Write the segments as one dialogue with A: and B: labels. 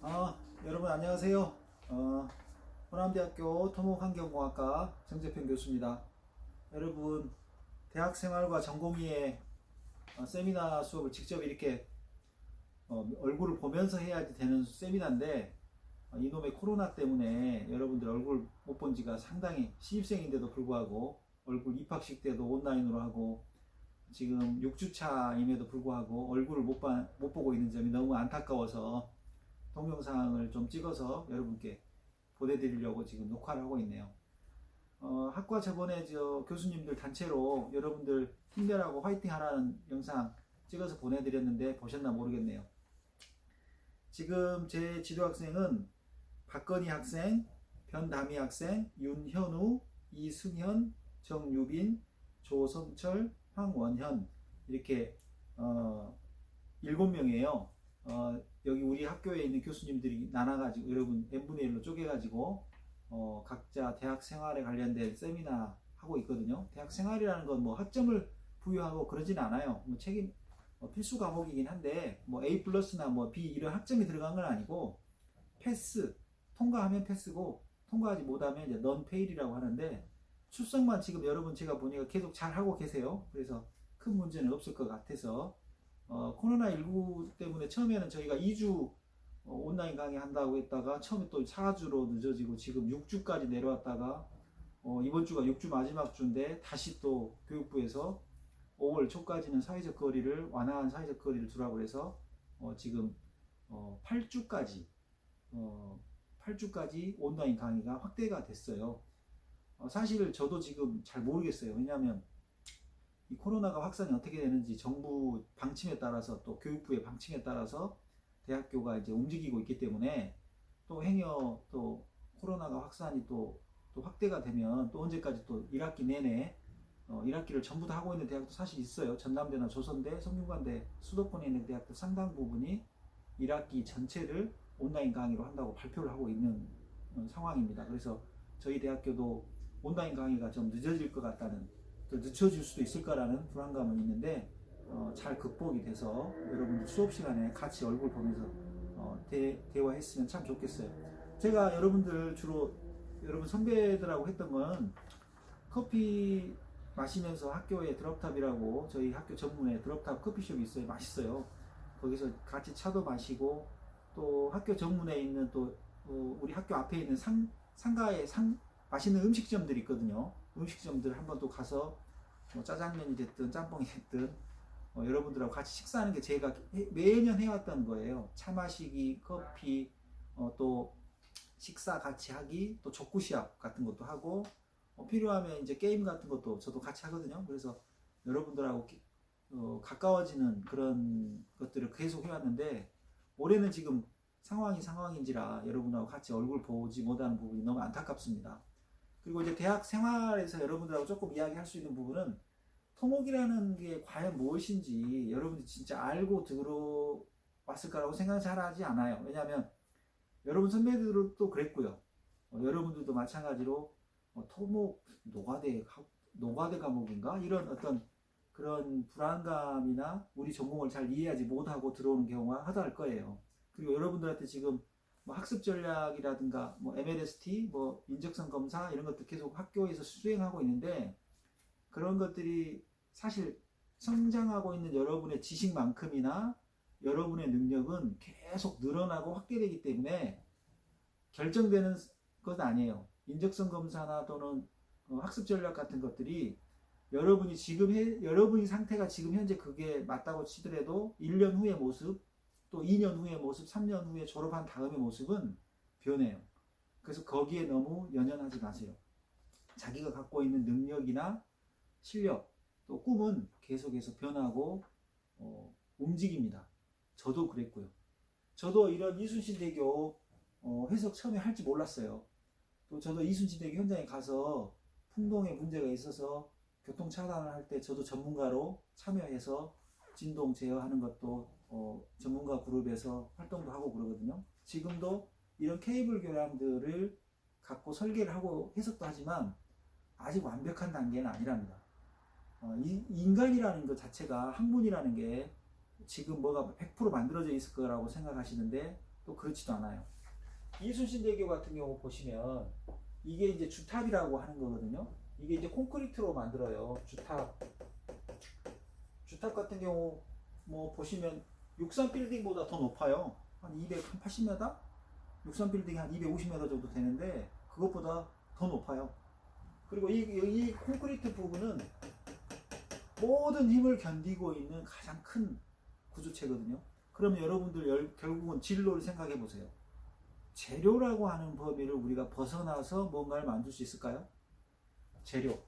A: 여러분 안녕하세요. 호남대학교 토목환경공학과 정재평 교수입니다. 여러분 대학생활과 전공의의 세미나 수업을 직접 이렇게 얼굴을 보면서 해야지 되는 세미나인데 이놈의 코로나 때문에 여러분들 얼굴 못 본 지가 상당히 신입생인데도 불구하고 얼굴 입학식 때도 온라인으로 하고 지금 6주차임에도 불구하고 얼굴을 못 보고 있는 점이 너무 안타까워서 동영상을 좀 찍어서 여러분께 보내드리려고 지금 녹화를 하고 있네요. 학과 저번에 교수님들 단체로 여러분들 힘내라고 화이팅 하라는 영상 찍어서 보내드렸는데 보셨나 모르겠네요. 지금 제 지도 학생은 박건희 학생, 변다미 학생, 윤현우, 이승현, 정유빈, 조성철, 황원현 이렇게 7명이에요. 여기 우리 학교에 있는 교수님들이 나눠가지고 여러분 n분의 1로 쪼개가지고 각자 대학 생활에 관련된 세미나 하고 있거든요. 대학 생활이라는 건 뭐 학점을 부여하고 그러진 않아요. 뭐 책임 필수 과목이긴 한데 뭐 A 플러스나 뭐 B 이런 학점이 들어간 건 아니고 패스 통과하면 패스고 통과하지 못하면 이제 넌 페일이라고 하는데 출석만 지금 여러분 제가 보니까 계속 잘 하고 계세요. 그래서 큰 문제는 없을 것 같아서 코로나19 때문에 처음에는 저희가 2주 온라인 강의 한다고 했다가 처음에 또 4주로 늦어지고 지금 6주까지 내려왔다가 이번 주가 6주 마지막 주인데 다시 또 교육부에서 5월 초까지는 사회적 거리를 완화한 사회적 거리를 두라고 해서 지금 8주까지 8주까지 온라인 강의가 확대가 됐어요. 사실 저도 지금 잘 모르겠어요. 왜냐하면 이 코로나가 확산이 어떻게 되는지 정부 방침에 따라서 또 교육부의 방침에 따라서 대학교가 이제 움직이고 있기 때문에 또 행여 또 코로나가 확산이 또 확대가 되면 또 언제까지 또 1학기 내내 1학기를 전부 다 하고 있는 대학도 사실 있어요. 전남대나 조선대, 성균관대 수도권에 있는 대학들 상당 부분이 1학기 전체를 온라인 강의로 한다고 발표를 하고 있는 상황입니다. 그래서 저희 대학교도 온라인 강의가 좀 늦어질 것 같다는 또 늦춰질 수도 있을 거라는 불안감은 있는데 잘 극복이 돼서 여러분들 수업 시간에 같이 얼굴 보면서 대화했으면 참 좋겠어요. 제가 여러분들 주로 여러분 선배들하고 했던 건 커피 마시면서 학교에 드롭탑이라고 저희 학교 전문에 드롭탑 커피숍이 있어요. 맛있어요. 거기서 같이 차도 마시고 또 학교 정문에 있는 또 우리 학교 앞에 있는 상가에 맛있는 음식점들이 있거든요. 음식점들 한번 또 가서 짜장면이 됐든 짬뽕이 됐든 여러분들하고 같이 식사하는 게 제가 매년 해왔던 거예요. 차 마시기, 커피, 또 식사 같이 하기, 또 족구 시합 같은 것도 하고 필요하면 이제 게임 같은 것도 저도 같이 하거든요. 그래서 여러분들하고 가까워지는 그런 것들을 계속 해왔는데 올해는 지금 상황인지라 여러분하고 같이 얼굴 보지 못하는 부분이 너무 안타깝습니다. 그리고 이제 대학 생활에서 여러분들하고 조금 이야기할 수 있는 부분은 토목이라는 게 과연 무엇인지 여러분들이 진짜 알고 들어왔을 거라고 생각은 잘 하지 않아요. 왜냐하면 여러분 선배들도 그랬고요. 여러분들도 마찬가지로 토목 노과대 과목인가 이런 어떤 그런 불안감이나 우리 전공을 잘 이해하지 못하고 들어오는 경우가 허다할 거예요. 그리고 여러분들한테 지금 뭐 학습 전략이라든가 뭐 MLST, 뭐 인적성 검사 이런 것도 계속 학교에서 수행하고 있는데 그런 것들이 사실 성장하고 있는 여러분의 지식만큼이나 여러분의 능력은 계속 늘어나고 확대되기 때문에 결정되는 것 아니에요. 인적성 검사나 또는 학습 전략 같은 것들이 여러분이 상태가 지금 현재 그게 맞다고 치더라도 1년 후의 모습, 또 2년 후의 모습, 3년 후에 졸업한 다음의 모습은 변해요. 그래서 거기에 너무 연연하지 마세요. 자기가 갖고 있는 능력이나 실력, 또 꿈은 계속해서 변하고 움직입니다. 저도 그랬고요. 저도 이런 이순신대교 해석 처음에 할지 몰랐어요. 또 저도 이순신대교 현장에 가서 풍동에 문제가 있어서 교통 차단을 할 때 저도 전문가로 참여해서 진동 제어하는 것도 전문가 그룹에서 활동도 하고 그러거든요. 지금도 이런 케이블 교량들을 갖고 설계를 하고 해석도 하지만 아직 완벽한 단계는 아니랍니다. 인간이라는 것 자체가 학문이라는 게 지금 뭐가 100% 만들어져 있을 거라고 생각하시는데 또 그렇지도 않아요. 이순신대교 같은 경우 보시면 이게 이제 주탑이라고 하는 거거든요. 이게 이제 콘크리트로 만들어요. 주탑 같은 경우 뭐 보시면 육산 빌딩보다 더 높아요. 한 280m? 육산 빌딩이 한 250m 정도 되는데 그것보다 더 높아요. 그리고 이 콘크리트 부분은 모든 힘을 견디고 있는 가장 큰 구조체거든요. 그러면 여러분들 결국은 진로를 생각해 보세요. 재료라고 하는 범위를 우리가 벗어나서 뭔가를 만들 수 있을까요? 재료.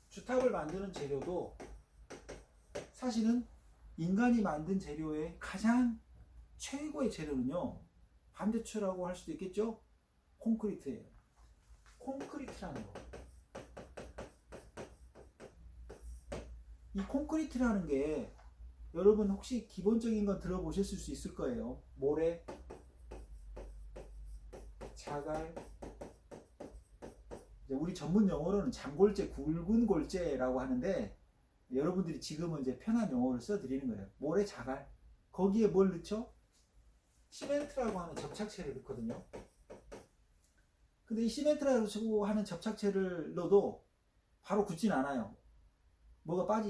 A: 주탑을 만드는 재료도 사실은 인간이 만든 재료의 가장 최고의 재료는요, 반대초라고 할 수도 있겠죠? 콘크리트예요. 콘크리트라는 거. 이 콘크리트라는 게 여러분 혹시 기본적인 건 들어보셨을 수 있을 거예요. 모래, 자갈, 우리 전문 용어로는 장골재, 굵은 골재라고 하는데 여러분들이 지금은 이제 편한 용어를 써드리는 거예요. 모래, 자갈. 거기에 뭘 넣죠? 시멘트라고 하는 접착체를 넣거든요. 근데 이 시멘트라고 하는 접착체를 넣어도 바로 굳진 않아요. 뭐가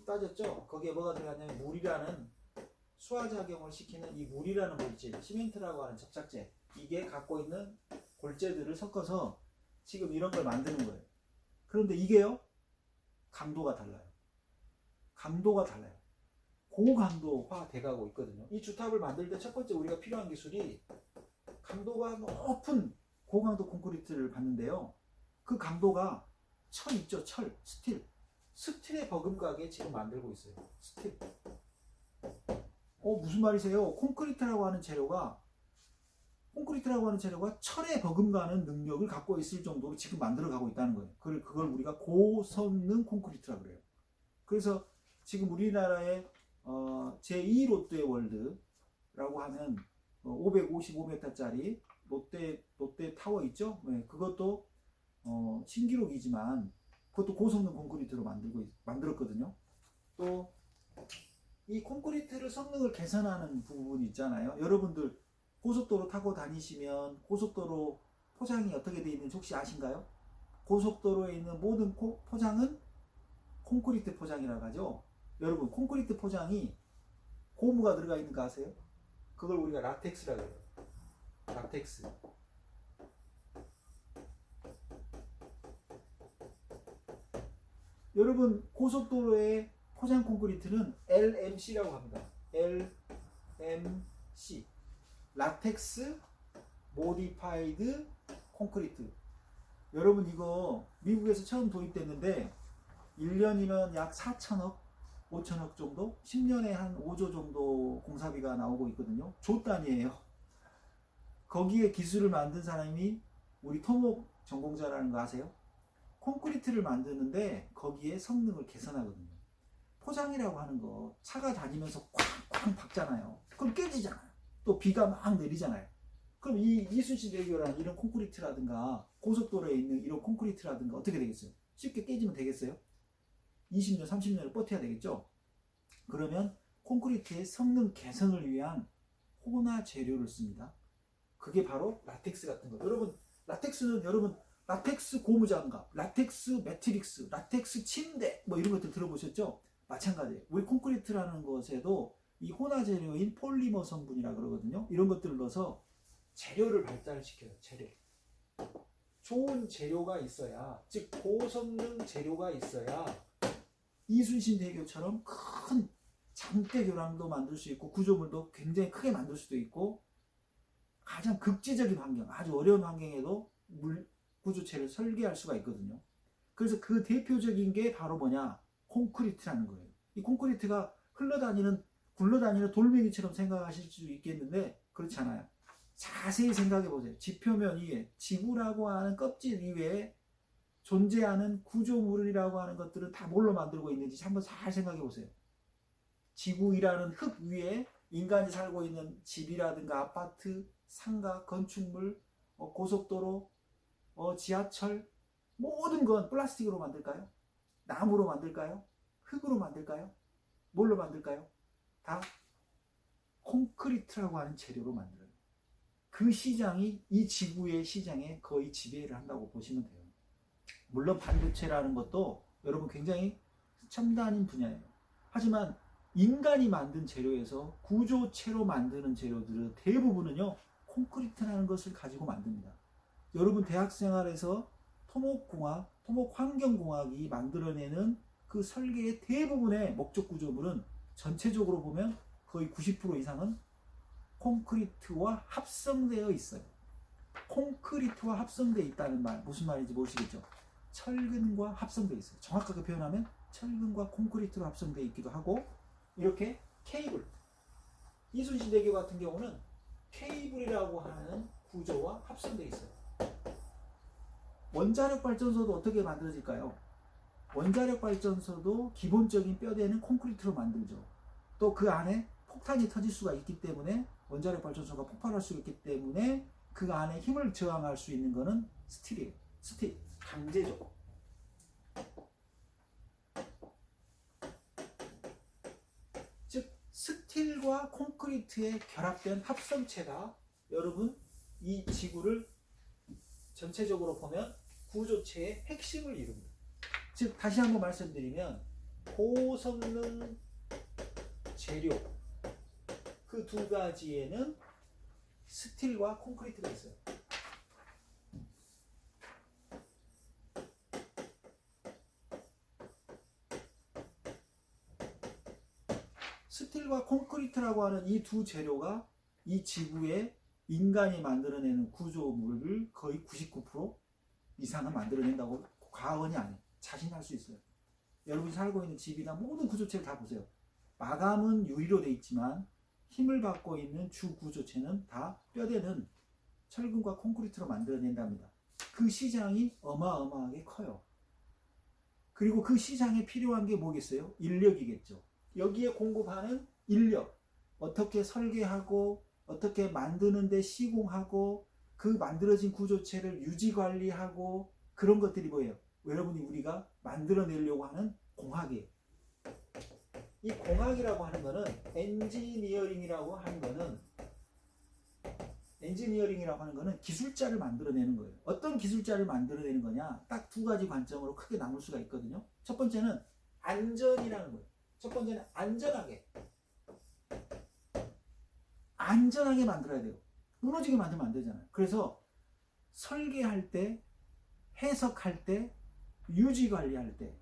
A: 빠졌죠? 거기에 뭐가 들어가냐면 물이라는 수화작용을 시키는 이 물이라는 물질, 시멘트라고 하는 접착제, 이게 갖고 있는 골재들을 섞어서 지금 이런 걸 만드는 거예요. 그런데 이게요, 강도가 달라요. 강도가 달라요. 고강도화 돼가고 있거든요. 이 주탑을 만들 때 첫 번째 우리가 필요한 기술이 강도가 높은 고강도 콘크리트를 받는데요. 그 강도가 철 있죠? 철, 스틸에 버금가게 지금 만들고 있어요. 스틸. 무슨 말이세요? 콘크리트라고 하는 재료가 철에 버금가는 능력을 갖고 있을 정도로 지금 만들어가고 있다는 거예요. 그걸 우리가 고성능 콘크리트라고 그래요. 그래서 지금 우리나라의 제2 롯데월드라고 하는 555m짜리 롯데 타워 있죠? 네, 그것도 신기록이지만 그것도 고성능 콘크리트로 만들었거든요. 또 이 콘크리트를 성능을 개선하는 부분이 있잖아요. 여러분들 고속도로 타고 다니시면 고속도로 포장이 어떻게 되어 있는지 혹시 아신가요? 고속도로에 있는 모든 포장은 콘크리트 포장이라고 하죠. 여러분, 콘크리트 포장이 고무가 들어가 있는 거 아세요? 그걸 우리가 라텍스라고 해요. 라텍스. 여러분, 고속도로의 포장 콘크리트는 LMC라고 합니다. LMC. 라텍스 모디파이드 콘크리트. 여러분, 이거 미국에서 처음 도입됐는데 1년이면 약 4천억, 5천억 정도? 10년에 한 5조 정도 공사비가 나오고 있거든요. 조 단위예요. 거기에 기술을 만든 사람이 우리 토목 전공자라는 거 아세요? 콘크리트를 만드는데 거기에 성능을 개선하거든요. 포장이라고 하는 거 차가 다니면서 쾅쾅 박잖아요. 그럼 깨지잖아요. 또 비가 막 내리잖아요. 그럼 이 이순신대교라는 이런 콘크리트라든가 고속도로에 있는 이런 콘크리트라든가 어떻게 되겠어요? 쉽게 깨지면 되겠어요? 20년, 30년을 버텨야 되겠죠? 그러면 콘크리트의 성능 개선을 위한 혼화 재료를 씁니다. 그게 바로 라텍스 같은 거. 여러분, 라텍스는 라텍스 고무장갑, 라텍스 매트릭스, 라텍스 침대 뭐 이런 것들 들어보셨죠? 마찬가지예요. 우리 콘크리트라는 것에도 이 혼화 재료인 폴리머 성분이라 그러거든요. 이런 것들을 넣어서 재료를 발달시켜요. 재료. 좋은 재료가 있어야, 즉 고성능 재료가 있어야 이순신대교처럼 큰 장대 교량도 만들 수 있고 구조물도 굉장히 크게 만들 수도 있고 가장 극지적인 환경, 아주 어려운 환경에도 구조체를 설계할 수가 있거든요. 그래서 그 대표적인 게 바로 뭐냐? 콘크리트라는 거예요. 이 콘크리트가 굴러다니는 돌멩이처럼 생각하실 수 있겠는데 그렇지 않아요. 자세히 생각해 보세요. 지표면 위에 지구라고 하는 껍질 이외에 존재하는 구조물이라고 하는 것들은 다 뭘로 만들고 있는지 한번 잘 생각해 보세요. 지구이라는 흙 위에 인간이 살고 있는 집이라든가 아파트, 상가, 건축물, 고속도로, 지하철, 모든 건 플라스틱으로 만들까요? 나무로 만들까요? 흙으로 만들까요? 뭘로 만들까요? 다 콘크리트라고 하는 재료로 만들어요. 그 시장이 이 지구의 시장에 거의 지배를 한다고 보시면 돼요. 물론 반도체라는 것도 여러분 굉장히 첨단인 분야예요. 하지만 인간이 만든 재료에서 구조체로 만드는 재료들은 대부분은요 콘크리트라는 것을 가지고 만듭니다. 여러분 대학 생활에서 토목공학, 토목환경공학이 만들어내는 그 설계의 대부분의 목적 구조물은 전체적으로 보면 거의 90% 이상은 콘크리트와 합성되어 있어요. 콘크리트와 합성되어 있다는 말 무슨 말인지 모르시겠죠? 철근과 합성되어 있어요. 정확하게 표현하면 철근과 콘크리트로 합성되어 있기도 하고, 이렇게 케이블, 이순신대교 같은 경우는 케이블이라고 하는 구조와 합성되어 있어요. 원자력 발전소도 어떻게 만들어질까요? 원자력 발전소도 기본적인 뼈대는 콘크리트로 만들죠. 또 그 안에 폭탄이 터질 수가 있기 때문에, 원자력 발전소가 폭발할 수 있기 때문에 그 안에 힘을 저항할 수 있는 것은 스틸이에요. 스틸, 강제죠. 즉 스틸과 콘크리트의 결합된 합성체가 여러분 이 지구를 전체적으로 보면 구조체의 핵심을 이룹니다. 즉 다시 한번 말씀드리면 고성능 재료 그 두 가지에는 스틸과 콘크리트가 있어요. 스틸과 콘크리트라고 하는 이 두 재료가 이 지구에 인간이 만들어내는 구조물을 거의 99% 이상은 만들어낸다고 과언이 아니에요. 자신할 수 있어요. 여러분이 살고 있는 집이나 모든 구조체를 다 보세요. 마감은 유리로 되어 있지만 힘을 받고 있는 주 구조체는 다 뼈대는 철근과 콘크리트로 만들어낸답니다. 그 시장이 어마어마하게 커요. 그리고 그 시장에 필요한 게 뭐겠어요? 인력이겠죠. 여기에 공급하는 인력, 어떻게 설계하고 어떻게 만드는데 시공하고 그 만들어진 구조체를 유지관리하고 그런 것들이 뭐예요? 여러분이 우리가 만들어내려고 하는 공학이에요. 이 공학이라고 하는 거는 엔지니어링이라고 하는 거는 기술자를 만들어내는 거예요. 어떤 기술자를 만들어내는 거냐? 딱 두 가지 관점으로 크게 나눌 수가 있거든요. 첫 번째는 안전이라는 거예요. 첫 번째는 안전하게 만들어야 돼요. 무너지게 만들면 안 되잖아요. 그래서 설계할 때, 해석할 때, 유지 관리할 때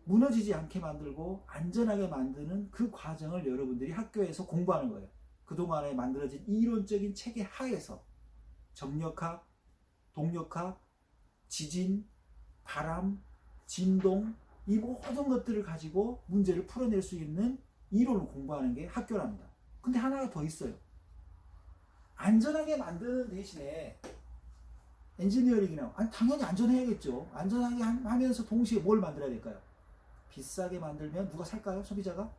A: 무너지지 않게 만들고 안전하게 만드는 그 과정을 여러분들이 학교에서 공부하는 거예요. 그동안에 만들어진 이론적인 체계 하에서 정력학, 동력학, 지진, 바람, 진동 이 모든 것들을 가지고 문제를 풀어낼 수 있는 이론을 공부하는 게 학교랍니다. 근데 하나가 더 있어요. 안전하게 만드는 대신에 엔지니어링이라고, 아니 당연히 안전해야겠죠. 안전하게 하면서 동시에 뭘 만들어야 될까요? 비싸게 만들면 누가 살까요? 소비자가?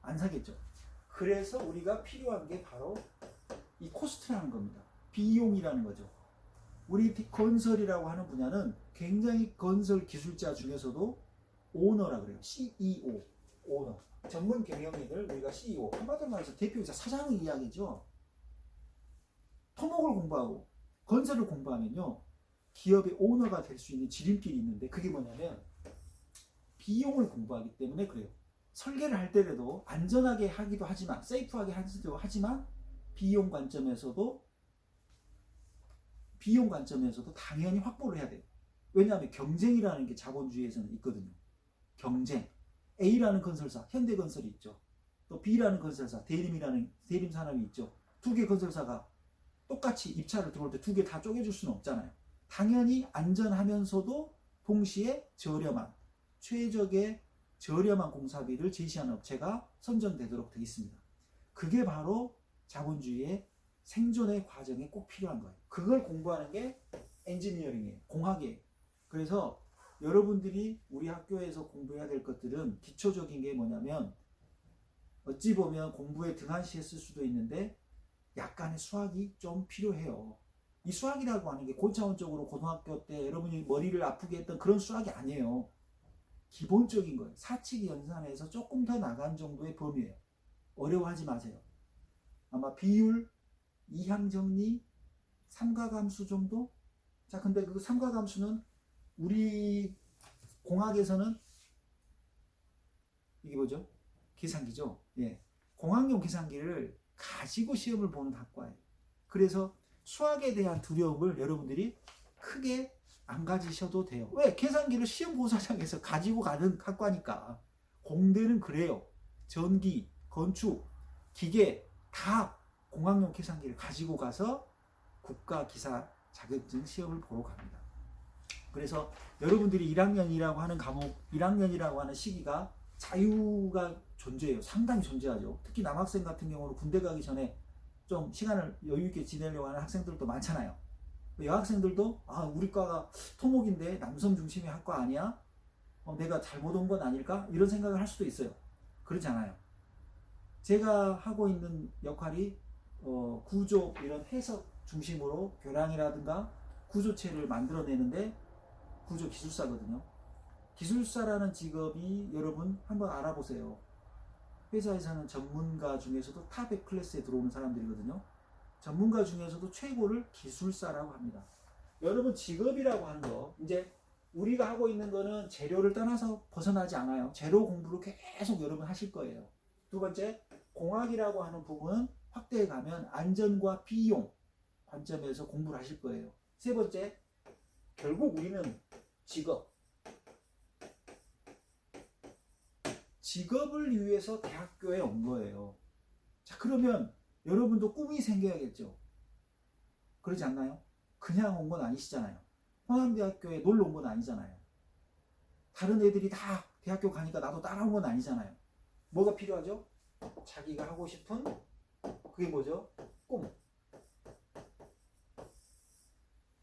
A: 안 사겠죠. 그래서 우리가 필요한 게 바로 이 코스트라는 겁니다. 비용이라는 거죠. 우리 건설이라고 하는 분야는 굉장히 건설 기술자 중에서도 오너라 그래요. CEO, 오너. 전문 경영인을 우리가 CEO, 한마디로 말해서 대표이사 사장의 이야기죠. 토목을 공부하고 건설을 공부하면요, 기업의 오너가 될 수 있는 지름길이 있는데 그게 뭐냐면 비용을 공부하기 때문에 그래요. 설계를 할 때라도 안전하게 하기도 하지만, 세이프하게 하기도 하지만 비용 관점에서도 당연히 확보를 해야 돼요. 왜냐하면 경쟁이라는 게 자본주의에서는 있거든요. 경쟁. A라는 건설사, 현대건설이 있죠. 또 B라는 건설사, 대림산업이 있죠. 두 개 건설사가 똑같이 입찰을 들어올 때 두 개 다 쪼개줄 수는 없잖아요. 당연히 안전하면서도 동시에 최적의 저렴한 공사비를 제시하는 업체가 선정되도록 되어 있습니다. 그게 바로 자본주의의 생존의 과정에 꼭 필요한 거예요. 그걸 공부하는 게 엔지니어링이에요. 공학이에요. 그래서 여러분들이 우리 학교에서 공부해야 될 것들은 기초적인 게 뭐냐면, 어찌 보면 공부에 등한시했을 수도 있는데 약간의 수학이 좀 필요해요. 이 수학이라고 하는 게 고차원적으로 고등학교 때 여러분이 머리를 아프게 했던 그런 수학이 아니에요. 기본적인 거예요. 사칙 연산에서 조금 더 나간 정도의 범위예요. 어려워하지 마세요. 아마 비율, 이항정리, 삼가감수 정도? 자, 근데 그 삼가감수는 우리 공학에서는 이게 뭐죠? 계산기죠. 예. 공학용 계산기를 가지고 시험을 보는 학과예요. 그래서 수학에 대한 두려움을 여러분들이 크게 안 가지셔도 돼요. 왜? 계산기를 시험 공사장에서 가지고 가는 학과니까. 공대는 그래요. 전기, 건축, 기계 다 공학용 계산기를 가지고 가서 국가기사 자격증 시험을 보러 갑니다. 그래서 여러분들이 1학년이라고 하는 과목, 1학년이라고 하는 시기가 자유가 존재해요. 상당히 존재하죠. 특히 남학생 같은 경우는 군대 가기 전에 좀 시간을 여유 있게 지내려고 하는 학생들도 많잖아요. 여학생들도 우리 과가 토목인데 남성 중심의 학과 아니야? 내가 잘못 온 건 아닐까? 이런 생각을 할 수도 있어요. 그렇지 않아요. 제가 하고 있는 역할이 구조 이런 해석 중심으로 교량이라든가 구조체를 만들어내는데 구조기술사거든요. 기술사라는 직업이 여러분 한번 알아보세요. 회사에서는 전문가 중에서도 탑 100 클래스에 들어오는 사람들이거든요. 전문가 중에서도 최고를 기술사라고 합니다. 여러분 직업이라고 하는 거 이제 우리가 하고 있는 거는 재료를 떠나서 벗어나지 않아요. 재료 공부를 계속 여러분 하실 거예요. 두 번째, 공학이라고 하는 부분은 확대해 가면 안전과 비용 관점에서 공부를 하실 거예요. 세 번째, 결국 우리는 직업을 위해서 대학교에 온 거예요. 자, 그러면 여러분도 꿈이 생겨야겠죠. 그러지 않나요? 그냥 온 건 아니시잖아요. 호남대학교에 놀러 온 건 아니잖아요. 다른 애들이 다 대학교 가니까 나도 따라온 건 아니잖아요. 뭐가 필요하죠? 자기가 하고 싶은 그게 뭐죠? 꿈.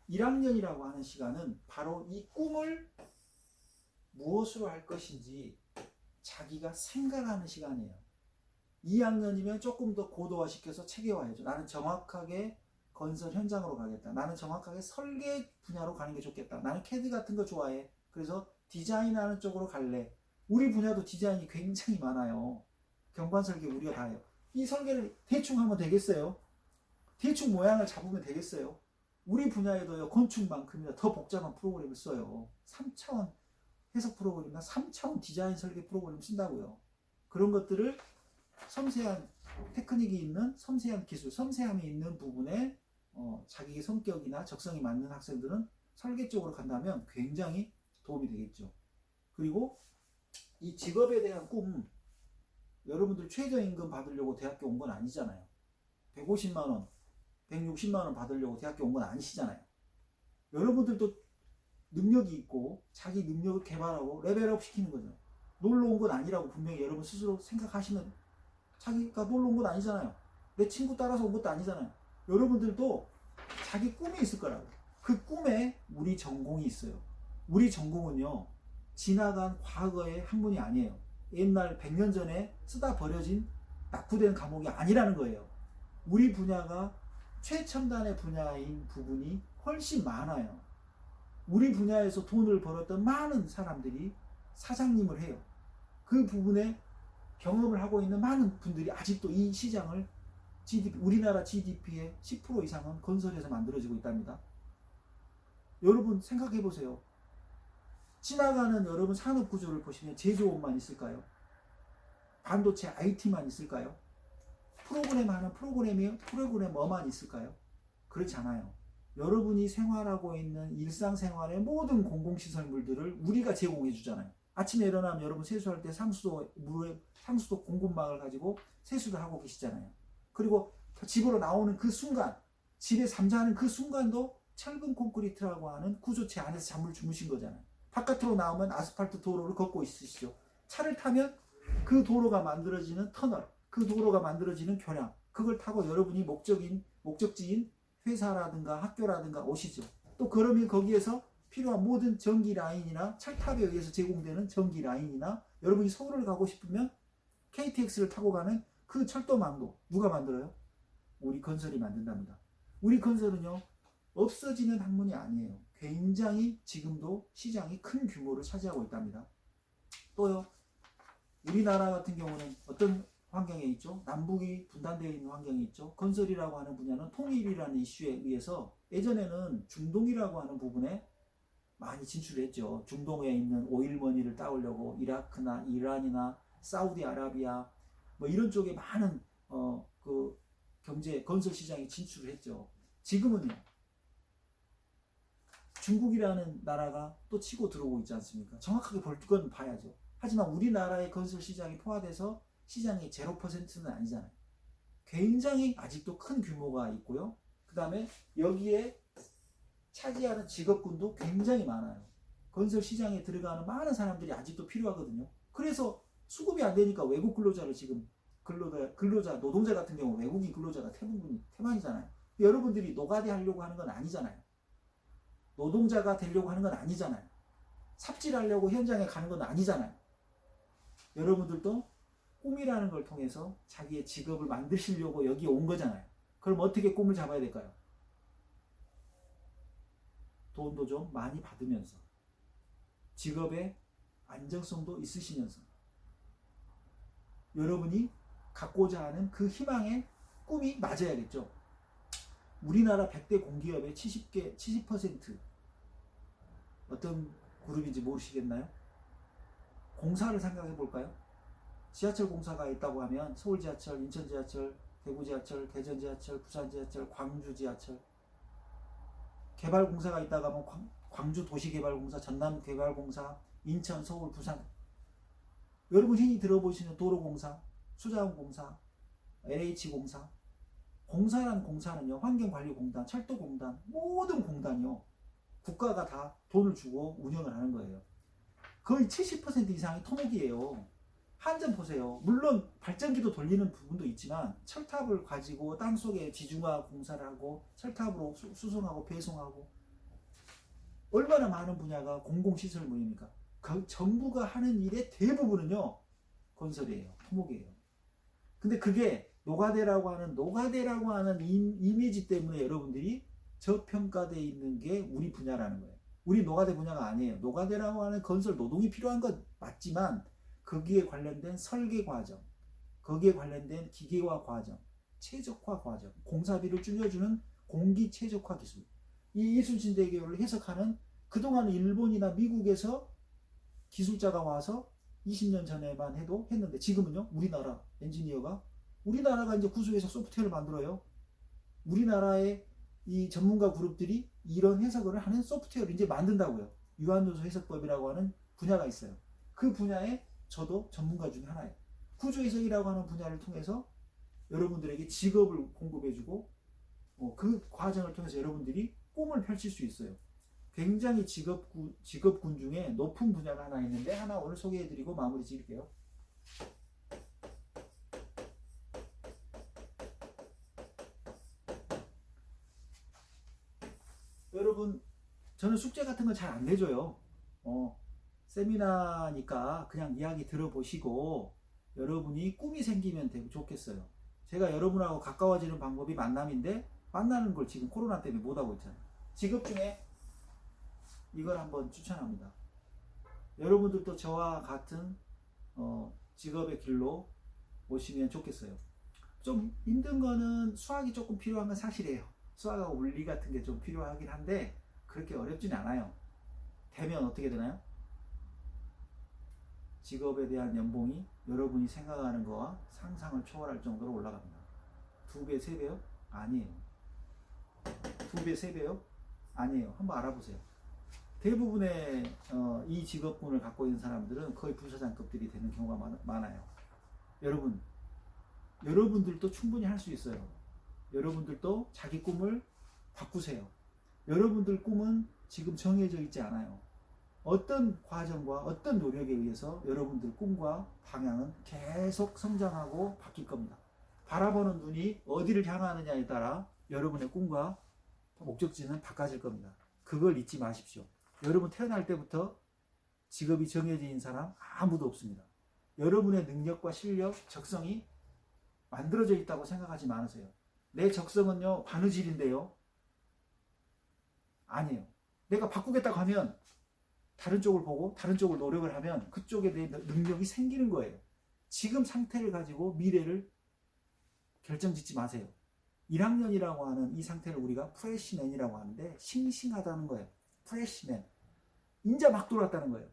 A: 1학년이라고 하는 시간은 바로 이 꿈을 무엇으로 할 것인지 자기가 생각하는 시간이에요. 2학년이면 조금 더 고도화시켜서 체계화해줘. 나는 정확하게 건설 현장으로 가겠다. 나는 정확하게 설계 분야로 가는 게 좋겠다. 나는 캐드 같은 거 좋아해. 그래서 디자인하는 쪽으로 갈래. 우리 분야도 디자인이 굉장히 많아요. 경관 설계 우리가 다 해요. 이 설계를 대충 하면 되겠어요? 대충 모양을 잡으면 되겠어요? 우리 분야에도요, 건축만큼이나 더 복잡한 프로그램을 써요. 3차원 해석 프로그램이나 3차원 디자인 설계 프로그램을 쓴다고요. 그런 것들을 섬세한 테크닉이 있는 섬세한 기술, 섬세함이 있는 부분에 자기의 성격이나 적성이 맞는 학생들은 설계 쪽으로 간다면 굉장히 도움이 되겠죠. 그리고 이 직업에 대한 꿈, 여러분들 최저임금 받으려고 대학교 온 건 아니잖아요. 150만 원, 160만 원 받으려고 대학교 온 건 아니시잖아요. 여러분들도 능력이 있고 자기 능력을 개발하고 레벨업 시키는 거죠. 놀러 온 건 아니라고 분명히 여러분 스스로 생각하시면 자기가 놀러 온 건 아니잖아요. 내 친구 따라서 온 것도 아니잖아요. 여러분들도 자기 꿈이 있을 거라고. 그 꿈에 우리 전공이 있어요. 우리 전공은요, 지나간 과거의 학문이 아니에요. 옛날 100년 전에 쓰다 버려진 낙후된 과목이 아니라는 거예요. 우리 분야가 최첨단의 분야인 부분이 훨씬 많아요. 우리 분야에서 돈을 벌었던 많은 사람들이 사장님을 해요. 그 부분에 경험을 하고 있는 많은 분들이 아직도 이 시장을 우리나라 GDP의 10% 이상은 건설에서 만들어지고 있답니다. 여러분 생각해 보세요. 지나가는 여러분 산업 구조를 보시면 제조업만 있을까요? 반도체 IT만 있을까요? 프로그램하는 프로그래머만 있을까요? 그렇지 않아요. 여러분이 생활하고 있는 일상생활의 모든 공공시설물들을 우리가 제공해 주잖아요. 아침에 일어나면 여러분 세수할 때 상수도 공급망을 가지고 세수를 하고 계시잖아요. 그리고 집으로 나오는 그 순간, 집에 잠자는 그 순간도 철근 콘크리트라고 하는 구조체 안에서 잠을 주무신 거잖아요. 바깥으로 나오면 아스팔트 도로를 걷고 있으시죠. 차를 타면 그 도로가 만들어지는 터널, 그 도로가 만들어지는 교량, 그걸 타고 여러분이 목적지인 회사라든가 학교라든가 오시죠. 또 그러면 거기에서 필요한 모든 전기 라인이나 철탑에 의해서 제공되는 전기 라인이나 여러분이 서울을 가고 싶으면 KTX를 타고 가는 그 철도망도 누가 만들어요? 우리 건설이 만든답니다. 우리 건설은요, 없어지는 학문이 아니에요. 굉장히 지금도 시장이 큰 규모를 차지하고 있답니다. 또요, 우리나라 같은 경우는 어떤 환경에 있죠. 남북이 분단되어 있는 환경이 있죠. 건설이라고 하는 분야는 통일이라는 이슈에 의해서 예전에는 중동이라고 하는 부분에 많이 진출했죠. 중동에 있는 오일머니를 따오려고 이라크나 이란이나 사우디아라비아 뭐 이런 쪽에 많은 그 경제 건설 시장에 진출을 했죠. 지금은요. 중국이라는 나라가 또 치고 들어오고 있지 않습니까? 정확하게 볼 건 봐야죠. 하지만 우리나라의 건설 시장이 포화돼서 시장이 0%는 아니잖아요. 굉장히 아직도 큰 규모가 있고요. 그 다음에 여기에 차지하는 직업군도 굉장히 많아요. 건설 시장에 들어가는 많은 사람들이 아직도 필요하거든요. 그래서 수급이 안 되니까 외국 근로자를 지금 노동자 같은 경우 외국인 근로자가 태반이잖아요. 여러분들이 노가대 하려고 하는 건 아니잖아요. 노동자가 되려고 하는 건 아니잖아요. 삽질하려고 현장에 가는 건 아니잖아요. 여러분들도 꿈이라는 걸 통해서 자기의 직업을 만드시려고 여기 온 거잖아요. 그럼 어떻게 꿈을 잡아야 될까요? 돈도 좀 많이 받으면서 직업의 안정성도 있으시면서 여러분이 갖고자 하는 그 희망의 꿈이 맞아야겠죠. 우리나라 100대 공기업의 70% 어떤 그룹인지 모르시겠나요? 공사를 생각해 볼까요? 지하철 공사가 있다고 하면 서울 지하철, 인천 지하철, 대구 지하철, 대전 지하철, 부산 지하철, 광주 지하철. 개발 공사가 있다고 하면 광주 도시개발공사, 전남 개발공사, 인천, 서울, 부산. 여러분 흔히 들어보시는 도로공사, 수자원공사, LH공사. 공사란 공사는요, 환경관리공단, 철도공단, 모든 공단이요. 국가가 다 돈을 주고 운영을 하는 거예요. 거의 70% 이상이 토목이에요. 한 점 보세요. 물론 발전기도 돌리는 부분도 있지만 철탑을 가지고 땅속에 지중화 공사를 하고 철탑으로 수송하고 배송하고 얼마나 많은 분야가 공공시설물입니까? 그 정부가 하는 일의 대부분은요 건설이에요. 토목이에요. 근데 그게 노가대라고 하는 이미지 때문에 여러분들이 저평가되어 있는 게 우리 분야라는 거예요. 우리 노가대 분야가 아니에요. 노가대라고 하는 건설 노동이 필요한 건 맞지만 거기에 관련된 설계 과정, 거기에 관련된 기계화 과정, 최적화 과정, 공사비를 줄여주는 공기 최적화 기술, 이 이순신대교를 해석하는 그동안 일본이나 미국에서 기술자가 와서 20년 전에만 해도 했는데 지금은요 우리나라 엔지니어가 우리나라가 이제 구소에서 소프트웨어를 만들어요. 우리나라의 이 전문가 그룹들이 이런 해석을 하는 소프트웨어를 이제 만든다고요. 유한요소 해석법이라고 하는 분야가 있어요. 그 분야에 저도 전문가 중에 하나예요. 구조해석이라고 하는 분야를 통해서 여러분들에게 직업을 공급해주고 그 과정을 통해서 여러분들이 꿈을 펼칠 수 있어요. 굉장히 직업군 중에 높은 분야가 하나 있는데 하나 오늘 소개해드리고 마무리 지을게요. 여러분 저는 숙제 같은 건 잘 안 내줘요. 세미나니까 그냥 이야기 들어보시고 여러분이 꿈이 생기면 되게 좋겠어요. 제가 여러분하고 가까워지는 방법이 만남인데 만나는 걸 지금 코로나 때문에 못하고 있잖아요. 직업 중에 이걸 한번 추천합니다. 여러분들도 저와 같은 직업의 길로 오시면 좋겠어요. 좀 힘든 거는 수학이 조금 필요한 건 사실이에요. 수학하고 물리 같은 게 좀 필요하긴 한데 그렇게 어렵진 않아요. 되면 어떻게 되나요? 직업에 대한 연봉이 여러분이 생각하는 거와 상상을 초월할 정도로 올라갑니다. 2배, 3배요? 아니에요. 2배, 3배요? 아니에요. 한번 알아보세요. 대부분의 이 직업군을 갖고 있는 사람들은 거의 부사장급들이 되는 경우가 많아요. 여러분들도 충분히 할 수 있어요. 여러분들도 자기 꿈을 바꾸세요. 여러분들 꿈은 지금 정해져 있지 않아요. 어떤 과정과 어떤 노력에 의해서 여러분들 꿈과 방향은 계속 성장하고 바뀔 겁니다. 바라보는 눈이 어디를 향하느냐에 따라 여러분의 꿈과 목적지는 바꿔질 겁니다. 그걸 잊지 마십시오. 여러분 태어날 때부터 직업이 정해져 있는 사람 아무도 없습니다. 여러분의 능력과 실력, 적성이 만들어져 있다고 생각하지 마세요. 내 적성은요 바느질인데요. 아니에요. 내가 바꾸겠다고 하면 다른 쪽을 보고 다른 쪽을 노력을 하면 그쪽에 내 능력이 생기는 거예요. 지금 상태를 가지고 미래를 결정짓지 마세요. 1학년이라고 하는 이 상태를 우리가 프레시맨이라고 하는데 싱싱하다는 거예요. 프레시맨. 인제 막 들어왔다는 거예요.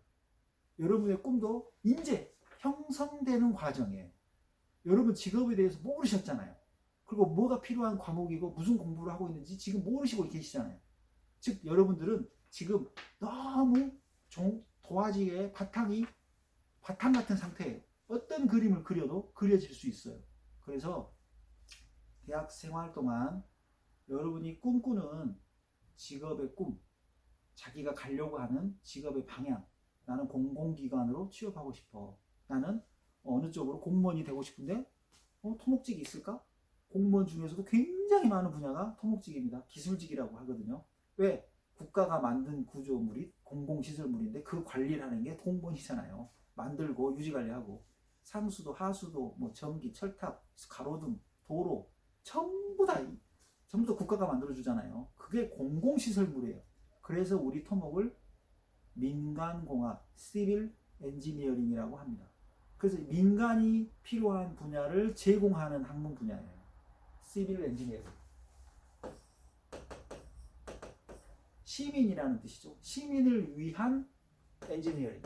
A: 여러분의 꿈도 인제 형성되는 과정이에요. 여러분 직업에 대해서 모르셨잖아요. 그리고 뭐가 필요한 과목이고 무슨 공부를 하고 있는지 지금 모르시고 계시잖아요. 즉 여러분들은 지금 너무 도화지의 바탕 같은 상태예요. 어떤 그림을 그려도 그려질 수 있어요. 그래서 대학 생활 동안 여러분이 꿈꾸는 직업의 꿈, 자기가 가려고 하는 직업의 방향, 나는 공공기관으로 취업하고 싶어. 나는 어느 쪽으로 공무원이 되고 싶은데 토목직이 있을까? 공무원 중에서도 굉장히 많은 분야가 토목직입니다. 기술직이라고 하거든요. 왜? 국가가 만든 구조물이 공공시설물인데 그 관리를 하는 게 공무원이잖아요. 만들고 유지관리하고 상수도 하수도 뭐 전기, 철탑, 가로등, 도로 전부 다 국가가 만들어주잖아요. 그게 공공시설물이에요. 그래서 우리 토목을 민간공학, 시빌 엔지니어링이라고 합니다. 그래서 민간이 필요한 분야를 제공하는 학문 분야예요. 시빌 엔지니어링. 시민이라는 뜻이죠. 시민을 위한 엔지니어링.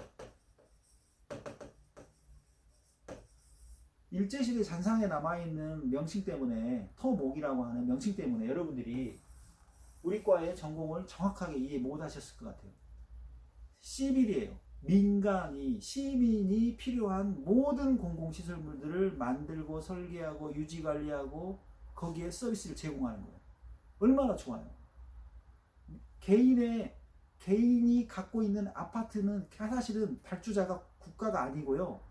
A: 일제시대 잔상에 남아있는 명칭 때문에, 토목이라고 하는 명칭 때문에 여러분들이 우리 과의 전공을 정확하게 이해 못 하셨을 것 같아요. 시빌이에요. 민간이, 시민이 필요한 모든 공공시설물들을 만들고 설계하고 유지관리하고 거기에 서비스를 제공하는 거예요. 얼마나 좋아요. 개인이 갖고 있는 아파트는 사실은 발주자가 국가가 아니고요.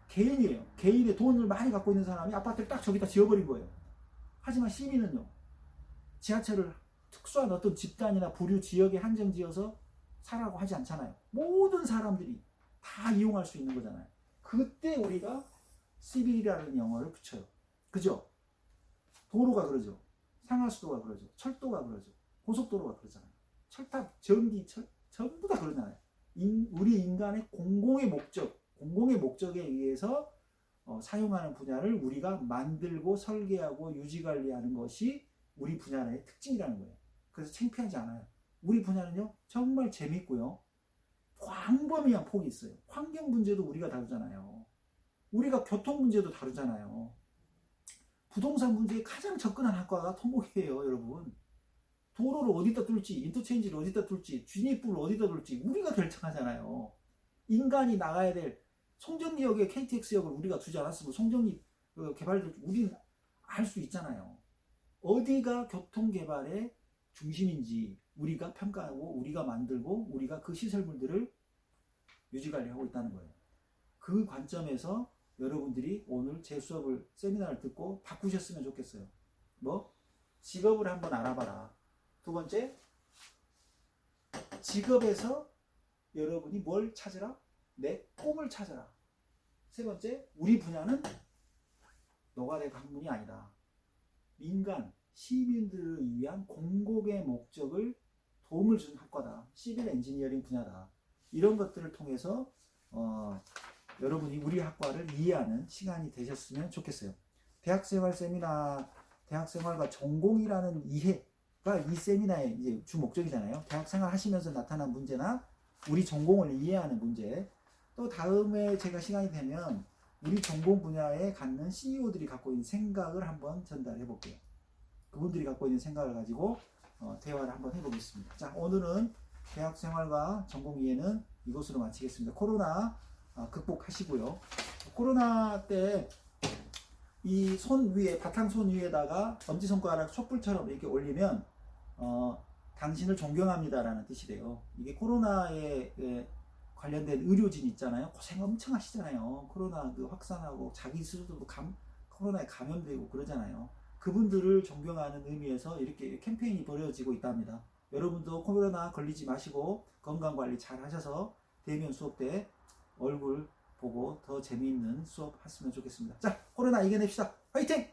A: 개인이에요. 개인의 돈을 많이 갖고 있는 사람이 아파트를 딱 저기다 지어버린 거예요. 하지만 시민은요. 지하철을 특수한 어떤 집단이나 부류 지역에 한정지어서 사라고 하지 않잖아요. 모든 사람들이 다 이용할 수 있는 거잖아요. 그때 우리가 시빌이라는 영어를 붙여요. 그죠? 도로가 그러죠. 상하수도가 그러죠. 철도가 그러죠. 고속도로가 그러잖아요. 철탑, 전기, 전부 다 그러잖아요. 우리 인간의 공공의 목적에 의해서 사용하는 분야를 우리가 만들고 설계하고 유지관리하는 것이 우리 분야의 특징이라는 거예요. 그래서 창피하지 않아요. 우리 분야는요 정말 재밌고요. 광범위한 폭이 있어요. 환경 문제도 우리가 다루잖아요. 우리가 교통 문제도 다루잖아요. 부동산 문제에 가장 접근한 학과가 토목이에요, 여러분. 도로를 어디다 둘지, 인터체인지를 어디다 둘지, 진입부를 어디다 둘지 우리가 결정하잖아요. 인간이 나가야 될 송정리역에 KTX역을 우리가 두지 않았으면 송정리 개발될 우리는 알 수 있잖아요. 어디가 교통개발의 중심인지 우리가 평가하고 우리가 만들고 우리가 그 시설물들을 유지관리하고 있다는 거예요. 그 관점에서 여러분들이 오늘 제 수업을 세미나를 듣고 바꾸셨으면 좋겠어요. 직업을 한번 알아봐라. 두 번째, 직업에서 여러분이 뭘 찾으라? 내 꿈을 찾아라. 세 번째, 우리 분야는 너가 될 학문이 아니다. 민간, 시민들을 위한 공공의 목적을 도움을 주는 학과다. 시빌 엔지니어링 분야다. 이런 것들을 통해서 여러분이 우리 학과를 이해하는 시간이 되셨으면 좋겠어요. 대학생활 세미나, 대학생활과 전공이라는 이해가 이 세미나의 이제 주 목적이잖아요. 대학생활 하시면서 나타난 문제나 우리 전공을 이해하는 문제. 또 다음에 제가 시간이 되면 우리 전공 분야에 갖는 CEO들이 갖고 있는 생각을 한번 전달해 볼게요. 그분들이 갖고 있는 생각을 가지고 대화를 한번 해보겠습니다. 자, 오늘은 대학생활과 전공 이해는 이것으로 마치겠습니다. 코로나 극복하시고요. 코로나 때 이 손 위에, 바탕손 위에다가 엄지손가락 촛불처럼 이렇게 올리면 당신을 존경합니다라는 뜻이래요. 이게 코로나에 관련된 의료진 있잖아요. 고생 엄청 하시잖아요. 코로나 확산하고 자기 스스로도 코로나에 감염되고 그러잖아요. 그분들을 존경하는 의미에서 이렇게 캠페인이 벌어지고 있답니다. 여러분도 코로나 걸리지 마시고 건강관리 잘 하셔서 대면 수업 때 얼굴 보고 더 재미있는 수업 했으면 좋겠습니다. 자, 코로나 이겨냅시다. 화이팅!